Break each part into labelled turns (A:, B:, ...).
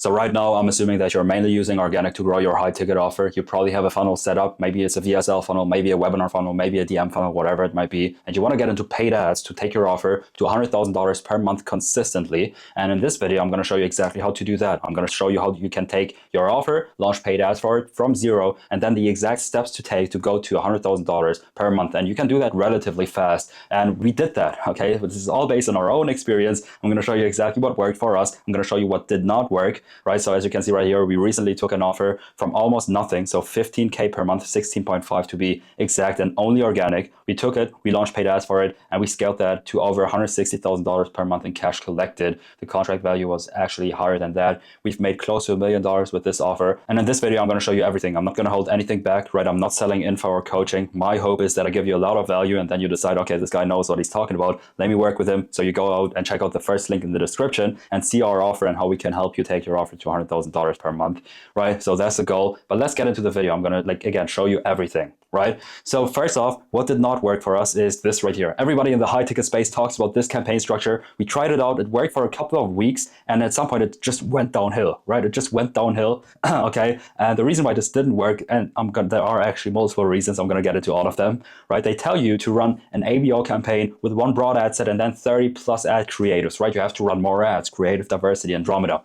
A: So right now, I'm assuming that you're mainly using organic to grow your high ticket offer. You probably have a funnel set up. Maybe it's a VSL funnel, maybe a webinar funnel, maybe a DM funnel, whatever it might be. And you want to get into paid ads to take your offer to $100,000 per month consistently. And in this video, I'm going to show you exactly how to do that. I'm going to show you how you can take your offer, launch paid ads for it from zero, and then the exact steps to take to go to $100,000 per month. And you can do that relatively fast. And we did that, okay? This is all based on our own experience. I'm going to show you exactly what worked for us. I'm going to show you what did not work. Right, so as you can see right here, we recently took an offer from almost nothing, so 15K per month, 16.5 to be exact, and only organic. We took it, we launched paid ads for it, and we scaled that to over $160,000 per month in cash collected. The contract value was actually higher than that. We've made close to $1 million with this offer. And in this video, I'm going to show you everything. I'm not going to hold anything back, right? I'm not selling info or coaching. My hope is that I give you a lot of value, and then you decide, okay, this guy knows what he's talking about. Let me work with him. So you go out and check out the first link in the description and see our offer and how we can help you take your offer to $100,000 per month, right? So that's the goal. But let's get into the video. I'm gonna again show you everything, right? So first off, what did not work for us is this right here. Everybody in the high ticket space talks about this campaign structure. We tried it out. It worked for a couple of weeks, and at some point it just went downhill, right? It just went downhill. Okay. And the reason why this didn't work, and there are actually multiple reasons. I'm gonna get into all of them, right? They tell you to run an ABO campaign with one broad ad set and then 30 plus ad creatives, right? You have to run more ads, creative diversity, Andromeda.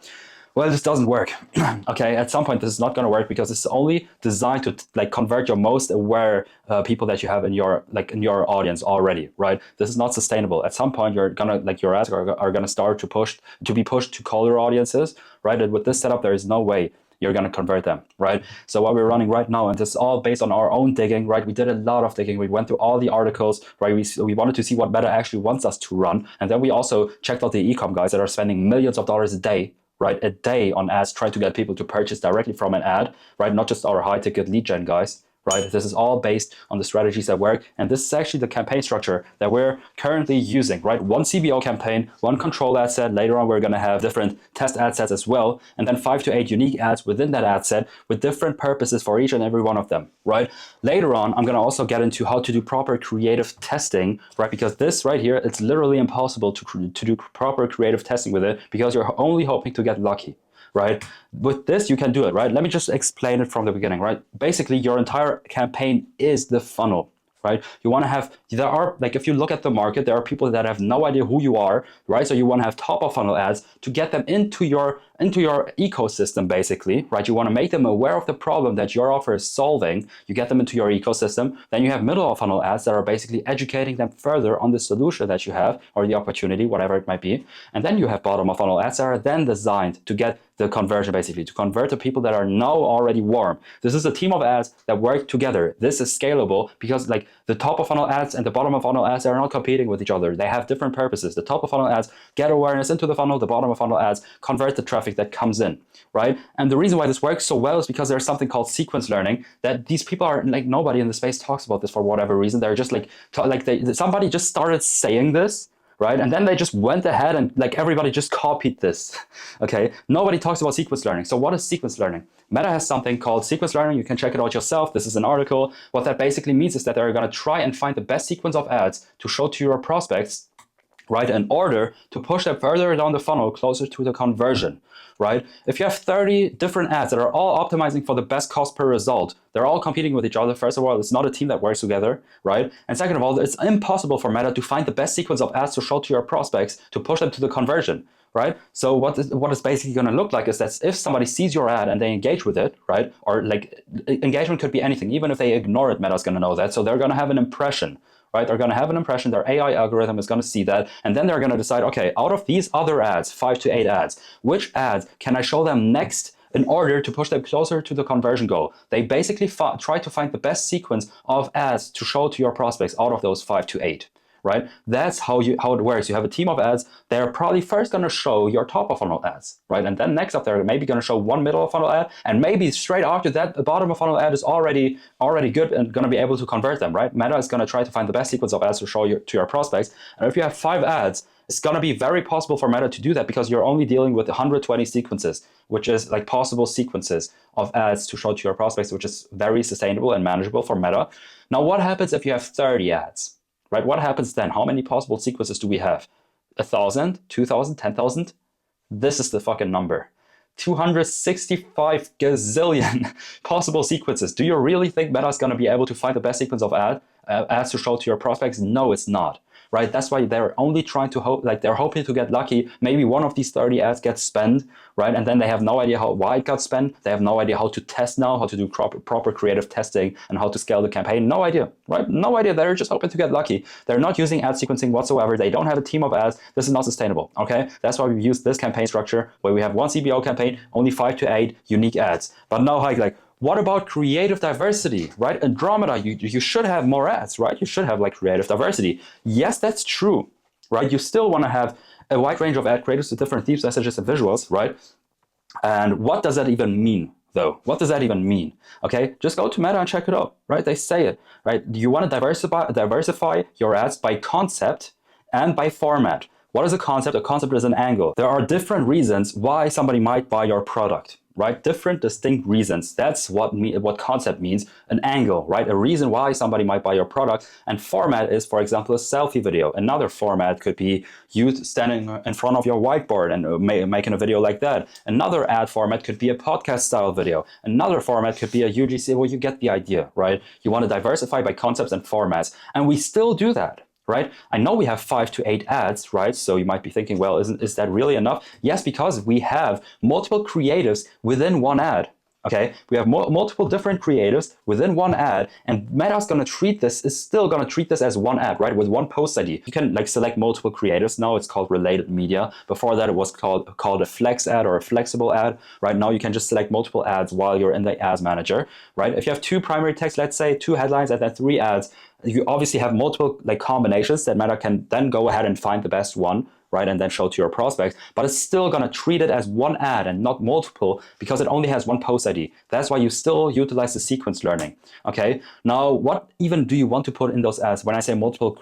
A: Well, this doesn't work. Okay, at some point this is not going to work because it's only designed to convert your most aware people that you have in your audience already, right? This is not sustainable. At some point you're gonna your ads are gonna start to be pushed to colder audiences, right? And with this setup, there is no way you're going to convert them, right? So what we're running right now, and this is all based on our own digging, right? We did a lot of digging. We went through all the articles, right? We wanted to see what Meta actually wants us to run. And then we also checked out the e-com guys that are spending millions of dollars a day, right? A day on ads, trying to get people to purchase directly from an ad, right? Not just our high ticket lead gen guys, right? This is all based on the strategies that work. And this is actually the campaign structure that we're currently using, right? One CBO campaign, one control ad set. Later on, we're going to have different test ad sets as well. And then 5 to 8 unique ads within that ad set with different purposes for each and every one of them, right? Later on, I'm going to also get into how to do proper creative testing, right? Because this right here, it's literally impossible to do proper creative testing with it because you're only hoping to get lucky. Right? With this, you can do it, right? Let me just explain it from the beginning, right? Basically, your entire campaign is the funnel, right? You want to have, there are, if you look at the market, there are people that have no idea who you are, right? So you want to have top of funnel ads to get them into your ecosystem, basically, right? You want to make them aware of the problem that your offer is solving. You get them into your ecosystem. Then you have middle of funnel ads that are basically educating them further on the solution that you have or the opportunity, whatever it might be. And then you have bottom of funnel ads that are then designed to get the conversion, basically, to convert the people that are now already warm. This is a team of ads that work together. This is scalable because the top of funnel ads and the bottom of funnel ads are not competing with each other. They have different purposes. The top of funnel ads get awareness into the funnel. The bottom of funnel ads convert the traffic that comes in, right? And the reason why this works so well is because there's something called sequence learning that these people are nobody in the space talks about this for whatever reason. They're just somebody just started saying this, right? And then they just went ahead and everybody just copied this, okay? Nobody talks about sequence learning. So what is sequence learning? Meta has something called sequence learning. You can check it out yourself. This is an article. What that basically means is that they're going to try and find the best sequence of ads to show to your prospects, right, in order to push them further down the funnel, closer to the conversion, right? If you have 30 different ads that are all optimizing for the best cost per result, they're all competing with each other. First of all, it's not a team that works together, right? And second of all, it's impossible for Meta to find the best sequence of ads to show to your prospects to push them to the conversion, right? So what is basically going to look like is that if somebody sees your ad and they engage with it, right? Or engagement could be anything. Even if they ignore it, Meta's going to know that. So they're going to have an impression, right? They're going to have an impression, their AI algorithm is going to see that, and then they're going to decide, okay, out of these other ads, 5 to 8 ads, which ads can I show them next in order to push them closer to the conversion goal? They basically try to find the best sequence of ads to show to your prospects out of those 5 to 8. Right? That's how it works. You have a team of ads. They're probably first going to show your top of funnel ads, right? And then next up, they're maybe going to show one middle of funnel ad, and maybe straight after that, the bottom of funnel ad is already good and going to be able to convert them, right? Meta is going to try to find the best sequence of ads to show to your prospects. And if you have 5 ads, it's going to be very possible for Meta to do that because you're only dealing with 120 sequences, which is possible sequences of ads to show to your prospects, which is very sustainable and manageable for Meta. Now, what happens if you have 30 ads? Right? What happens then? How many possible sequences do we have? 1,000, 2,000, 10,000? This is the fucking number. 265 gazillion possible sequences. Do you really think Meta is going to be able to find the best sequence of ads to show to your prospects? No, it's not. Right? That's why they're only trying to hope, like they're hoping to get lucky. Maybe one of these 30 ads gets spent, right? And then they have no idea why it got spent. They have no idea how to test now, how to do proper creative testing and how to scale the campaign. No idea, right? No idea. They're just hoping to get lucky. They're not using ad sequencing whatsoever. They don't have a team of ads. This is not sustainable, okay? That's why we use this campaign structure where we have one CBO campaign, only 5 to 8 unique ads. But now, like, what about creative diversity, right? Andromeda, you should have more ads, right? You should have like creative diversity. Yes, that's true, right? You still want to have a wide range of ad creatives with different themes, messages, and visuals, right? And what does that even mean, though? What does that even mean? Okay, just go to Meta and check it out, right? They say it, right? You want to diversify your ads by concept and by format. What is a concept? A concept is an angle. There are different reasons why somebody might buy your product, right? Different distinct reasons. That's what concept means. An angle, right? A reason why somebody might buy your product. And format is, for example, a selfie video. Another format could be you standing in front of your whiteboard and making a video like that. Another ad format could be a podcast style video. Another format could be a UGC. Well, you get the idea, right? You want to diversify by concepts and formats. And we still do that. Right? I know we have 5 to 8 ads, right? So you might be thinking, well, is that really enough? Yes, because we have multiple creatives within one ad. Okay, we have multiple different creatives within one ad, and Meta is still going to treat this as one ad, right? With one post ID. You can like select multiple creatives. Now it's called related media. Before that, it was called a flex ad or a flexible ad. Right now, you can just select multiple ads while you're in the ads manager, right? If you have 2 primary text, let's say 2 headlines and then 3 ads, you obviously have multiple like combinations that Meta can then go ahead and find the best one, right, and then show to your prospects, but it's still going to treat it as one ad and not multiple because it only has one post ID. That's why you still utilize the sequence learning, okay? Now, what even do you want to put in those ads? When I say multiple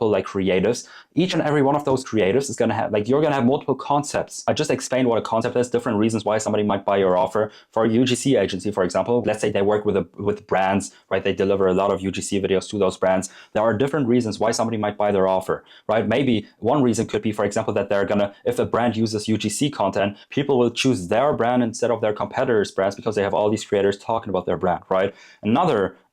A: like creatives, each and every one of those creatives is going to have, like, you're going to have multiple concepts. I just explained what a concept is, different reasons why somebody might buy your offer. For a UGC agency, for example, let's say they work with brands, right? They deliver a lot of UGC videos to those brands. There are different reasons why somebody might buy their offer, right? Maybe one reason could be, for example, that they're gonna, if a brand uses UGC content, people will choose their brand instead of their competitors' brands because they have all these creators talking about their brand, right?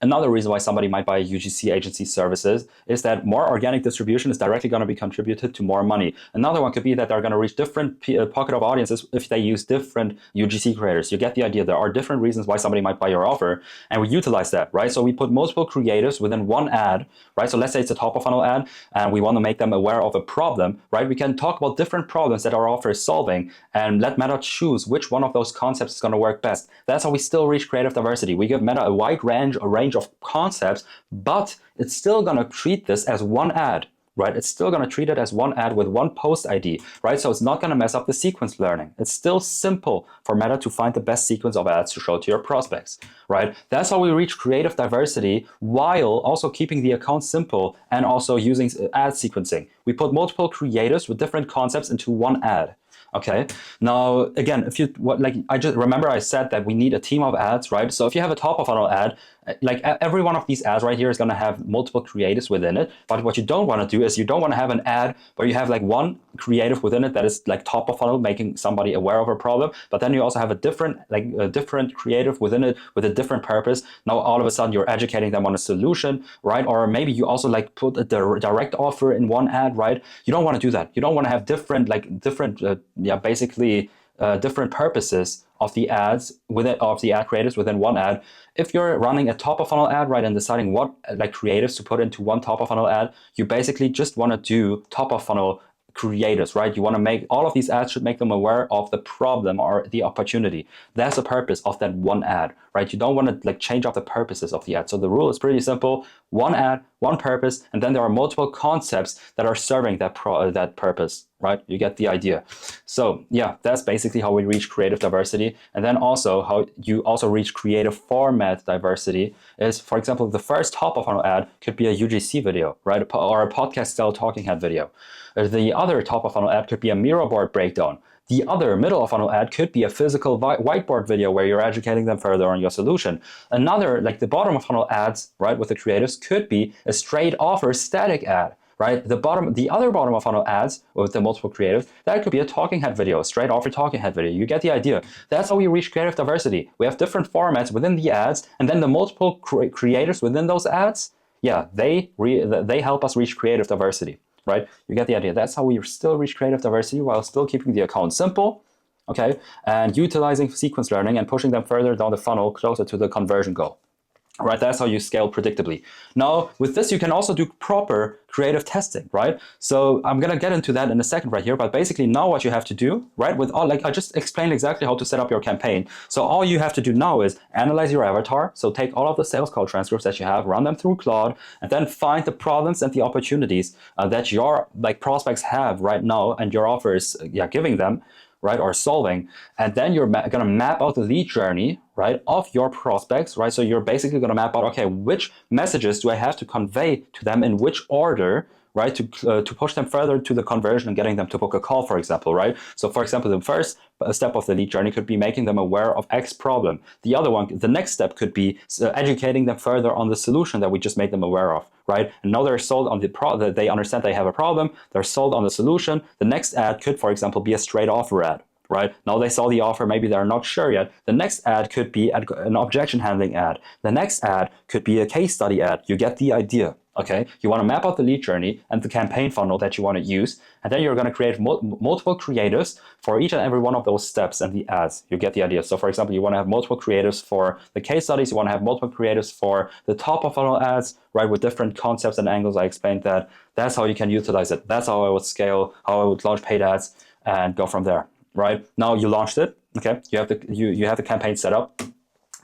A: Another reason why somebody might buy a UGC agency services is that more organic distribution is directly going to be contributed to more money. Another one could be that they're going to reach different pocket of audiences if they use different UGC creators. You get the idea. There are different reasons why somebody might buy your offer, and we utilize that, right? So we put multiple creatives within one ad, right? So let's say it's a top of funnel ad, and we want to make them aware of a problem, right? We can talk about different problems that our offer is solving, and let Meta choose which one of those concepts is going to work best. That's how we still reach creative diversity. We give Meta a wide range of concepts, but it's still going to treat this as one ad, right? It's still going to treat it as one ad with one post ID, right? So it's not going to mess up the sequence learning. It's still simple for Meta to find the best sequence of ads to show to your prospects, right? That's how we reach creative diversity while also keeping the account simple and also using ad sequencing. We put multiple creatives with different concepts into one ad. Okay. Now, again, I just remember I said that we need a team of ads, right? So if you have a top of funnel ad, like every one of these ads right here is going to have multiple creatives within it. But what you don't want to do is you don't want to have an ad where you have like one creative within it that is like top of funnel, making somebody aware of a problem. But then you also have a different creative within it with a different purpose. Now, all of a sudden you're educating them on a solution, right? Or maybe you also like put a direct offer in one ad, right? You don't want to do that. You don't want to have different different purposes of the ads of the ad creatives within one ad. If you're running a top of funnel ad, right, and deciding what like creatives to put into one top of funnel ad, you basically just want to do top of funnel creators, right? You want to make all of these ads should make them aware of the problem or the opportunity. That's the purpose of that one ad, right? You don't want to like change up the purposes of the ad. So the rule is pretty simple: one ad, one purpose, and then there are multiple concepts that are serving that purpose, right? You get the idea. So yeah, that's basically how we reach creative diversity. And then also how you also reach creative format diversity is, for example, the first top of funnel ad could be a UGC video, right? Or a podcast style talking head video. The other top of funnel ad could be a mirror board breakdown. The other middle of funnel ad could be a physical whiteboard video where you're educating them further on your solution. Another, like the bottom of funnel ads, right, with the creatives could be a straight offer static ad, right? The other bottom of funnel ads with the multiple creatives, that could be a talking head video, straight offer talking head video. You get the idea. That's how we reach creative diversity. We have different formats within the ads, and then the multiple creators within those ads, yeah, they help us reach creative diversity, right? You get the idea. That's how we still reach creative diversity while still keeping the account simple, okay, and utilizing sequence learning and pushing them further down the funnel closer to the conversion goal. Right, that's how you scale predictably. Now, with this, you can also do proper creative testing, right? So I'm gonna get into that in a second right here, but basically now what you have to do, right, with all, like I just explained exactly how to set up your campaign. So all you have to do now is analyze your avatar. So take all of the sales call transcripts that you have, run them through Claude, and then find the problems and the opportunities that your prospects have right now and your offer is giving them, right, or solving, and then you're gonna map out the lead journey, right, of your prospects, right? So you're basically gonna map out, okay, which messages do I have to convey to them in which order, right, to push them further to the conversion and getting them to book a call, for example, right? So for example, the first step of the lead journey could be making them aware of X problem. The other one, the next step could be educating them further on the solution that we just made them aware of, right? And now they're sold on the they understand they have a problem, they're sold on the solution. The next ad could, for example, be a straight offer ad, right? Now they saw the offer, maybe they're not sure yet. The next ad could be an objection handling ad. The next ad could be a case study ad. You get the idea, okay? You want to map out the lead journey and the campaign funnel that you want to use, and then you're going to create multiple creatives for each and every one of those steps and the ads. You get the idea. So for example, you want to have multiple creatives for the case studies, you want to have multiple creatives for the top of funnel ads, right, with different concepts and angles. I explained that. That's how you can utilize it. That's how I would scale, how I would launch paid ads and go from there. Right now, you launched it. Okay, you have the campaign set up.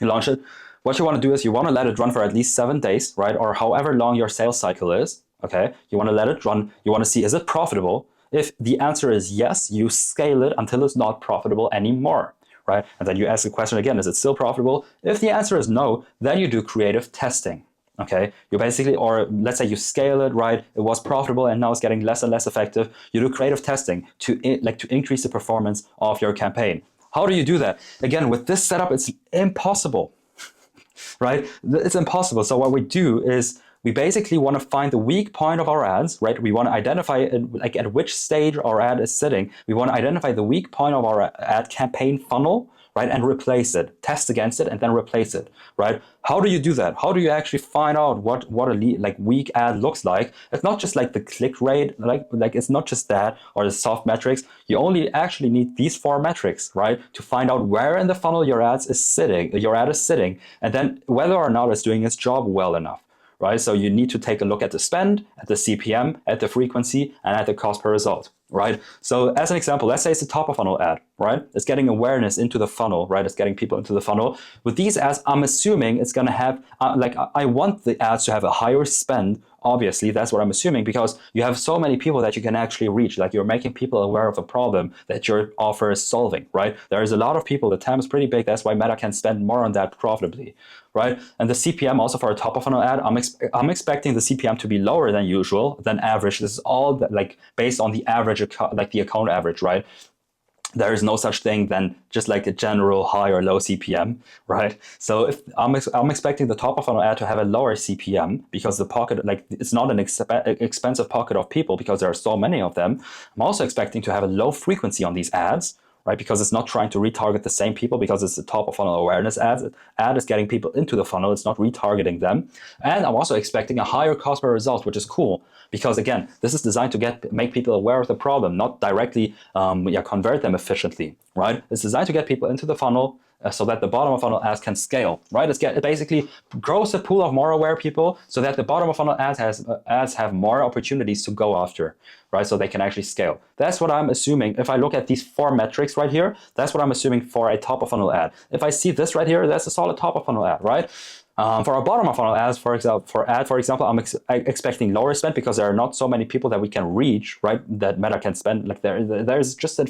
A: You launch it. What you want to do is you want to let it run for at least 7 days, right, or however long your sales cycle is. Okay, you want to let it run. You want to see, is it profitable? If the answer is yes, you scale it until it's not profitable anymore, right? And then you ask the question again: is it still profitable? If the answer is no, then you do creative testing. Okay, you basically, or let's say you scale it, right? It was profitable and now it's getting less and less effective. You do creative testing to increase the performance of your campaign. How do you do that? Again, with this setup, it's impossible, right? It's impossible. So what we do is we basically want to find the weak point of our ads, right? We want to identify at which stage our ad is sitting. We want to identify the weak point of our ad campaign funnel, right, and replace it, test against it, and then replace it, right? How do you do that? How do you actually find out what a weak ad looks like? It's not just like the click rate, like it's not just that or the soft metrics. You only actually need these 4 metrics, right, to find out where in the funnel your ad is sitting, and then whether or not it's doing its job well enough. Right, so you need to take a look at the spend, at the CPM, at the frequency, and at the cost per result, right? So as an example, let's say it's a top of funnel ad, right? It's getting awareness into the funnel, right? It's getting people into the funnel. With these ads, I'm assuming it's gonna have, I want the ads to have a higher spend. Obviously, that's what I'm assuming, because you have so many people that you can actually reach. Like, you're making people aware of a problem that your offer is solving, right? There is a lot of people, the TAM is pretty big. That's why Meta can spend more on that profitably, right? And the CPM also for a top of funnel ad, I'm expecting the CPM to be lower than usual, than average. This is all based on the average, the account average, right? There is no such thing than just like a general high or low CPM, right? So if I'm expecting the top of funnel ad to have a lower CPM because the pocket, it's not an expensive pocket of people because there are so many of them. I'm also expecting to have a low frequency on these ads, right? Because it's not trying to retarget the same people, because it's a top of funnel awareness ad. Ad is getting people into the funnel. It's not retargeting them. And I'm also expecting a higher cost per result, which is cool, because again, this is designed to make people aware of the problem, not directly convert them efficiently, right? It's designed to get people into the funnel so that the bottom of funnel ads can scale, right? It basically grows a pool of more aware people so that the bottom of funnel ads have more opportunities to go after, right? So they can actually scale. That's what I'm assuming. If I look at these 4 metrics right here, that's what I'm assuming for a top of funnel ad. If I see this right here, that's a solid top of funnel ad, right? For our bottom of funnel ads, for example, I'm expecting lower spend because there are not so many people that we can reach, right? That Meta can spend. Like there's just a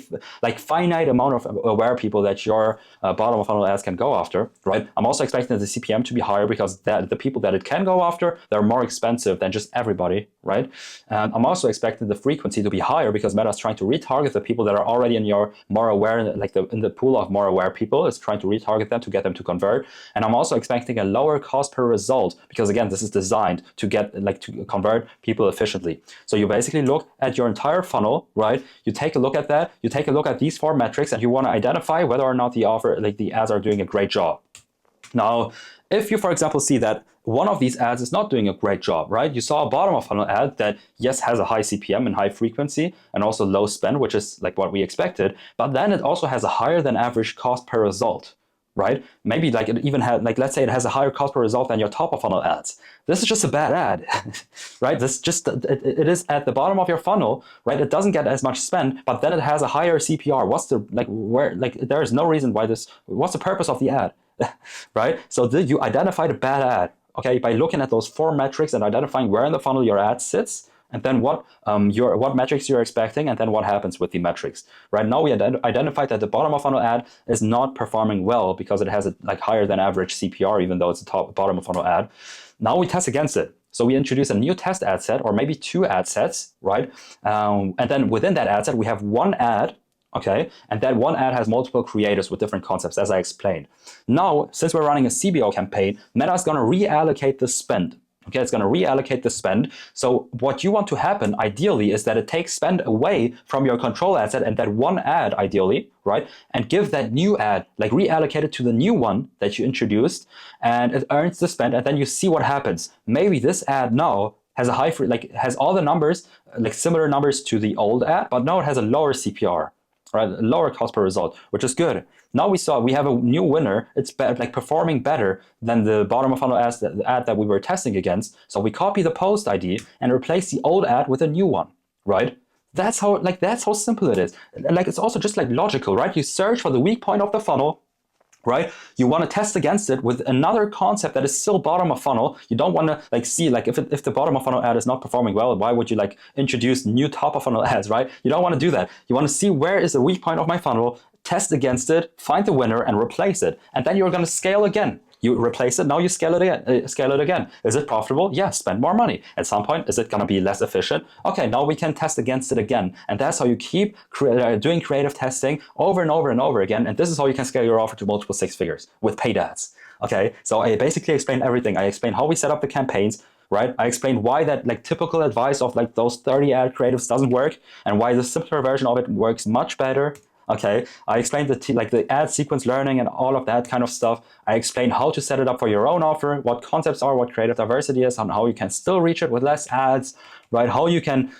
A: finite amount of aware people that your bottom of funnel ads can go after, right? I'm also expecting the CPM to be higher because the people that it can go after, they're more expensive than just everybody, right? And I'm also expecting the frequency to be higher because Meta is trying to retarget the people that are already in your more aware, in the pool of more aware people. It's trying to retarget them to get them to convert. And I'm also expecting a lower lower cost per result, because again, this is designed to get to convert people efficiently. So you basically look at your entire funnel, right? You take a look at that, you take a look at these 4 metrics, and you want to identify whether or not the offer, the ads are doing a great job. Now, if you, for example, see that one of these ads is not doing a great job, right? You saw a bottom of funnel ad that, yes, has a high CPM and high frequency and also low spend, which is like what we expected, but then it also has a higher than average cost per result, right? Maybe like it even had, like, let's say it has a higher cost per result than your top of funnel ads. This is just a bad ad, right? This just, it is at the bottom of your funnel, right? It doesn't get as much spend, but then it has a higher CPR. What's the, there is no reason why this, what's the purpose of the ad? Right? So you identified a bad ad, okay, by looking at those 4 metrics and identifying where in the funnel your ad sits, and then what metrics you're expecting, and then what happens with the metrics. Right now, we identified that the bottom of funnel ad is not performing well because it has a higher than average CPR, even though it's a bottom of funnel ad. Now we test against it. So we introduce a new test ad set, or maybe 2 ad sets, right? And then within that ad set, we have 1 ad. Okay, and that 1 ad has multiple creators with different concepts, as I explained. Now, since we're running a CBO campaign, Meta is going to reallocate the spend. Okay, it's going to reallocate the spend. So what you want to happen, ideally, is that it takes spend away from your control ad set and that 1 ad, ideally, right? And give that new ad, reallocate it to the new one that you introduced, and it earns the spend, and then you see what happens. Maybe this ad now has a high, has all the numbers, similar numbers to the old ad, but now it has a lower CPR. Right, lower cost per result, which is good. Now we have a new winner. It's performing better than the bottom of funnel ad that we were testing against. So we copy the post ID and replace the old ad with a new one. Right? That's how simple it is. It's also just logical, right? You search for the weak point of the funnel. Right? You want to test against it with another concept that is still bottom of funnel. You don't want to see if the bottom of funnel ad is not performing well, why would you introduce new top of funnel ads, right? You don't want to do that. You want to see where is the weak point of my funnel, test against it, find the winner, and replace it. And then you're going to scale again. You replace it, now you scale it again. Is it profitable? Yes, spend more money. At some point, is it going to be less efficient? Okay, now we can test against it again. And that's how you keep doing creative testing over and over and over again. And this is how you can scale your offer to multiple 6 figures with paid ads. Okay, so I basically explained everything. I explained how we set up the campaigns, right? I explained why that typical advice of those 30 ad creatives doesn't work, and why the simpler version of it works much better. Okay, I explained the ad sequence learning and all of that kind of stuff. I explained how to set it up for your own offer, what concepts are, what creative diversity is, and how you can still reach it with less ads, right? How you can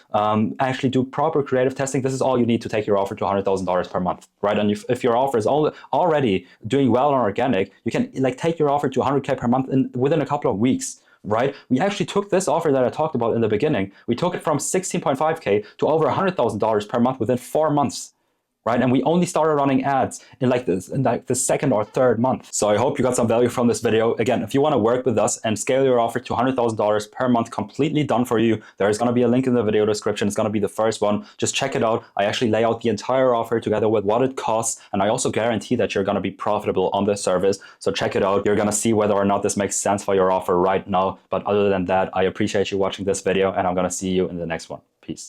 A: actually do proper creative testing. This is all you need to take your offer to $100,000 per month, right? And if your offer is already doing well on organic, you can take your offer to 100K per month within a couple of weeks. Right? We actually took this offer that I talked about in the beginning. We took it from 16.5K to over $100,000 per month within 4 months. Right? And we only started running ads in the 2nd or 3rd month. So I hope you got some value from this video. Again, if you want to work with us and scale your offer to $100,000 per month, completely done for you, there's going to be a link in the video description. It's going to be the first one. Just check it out. I actually lay out the entire offer together with what it costs. And I also guarantee that you're going to be profitable on this service. So check it out. You're going to see whether or not this makes sense for your offer right now. But other than that, I appreciate you watching this video, and I'm going to see you in the next one. Peace.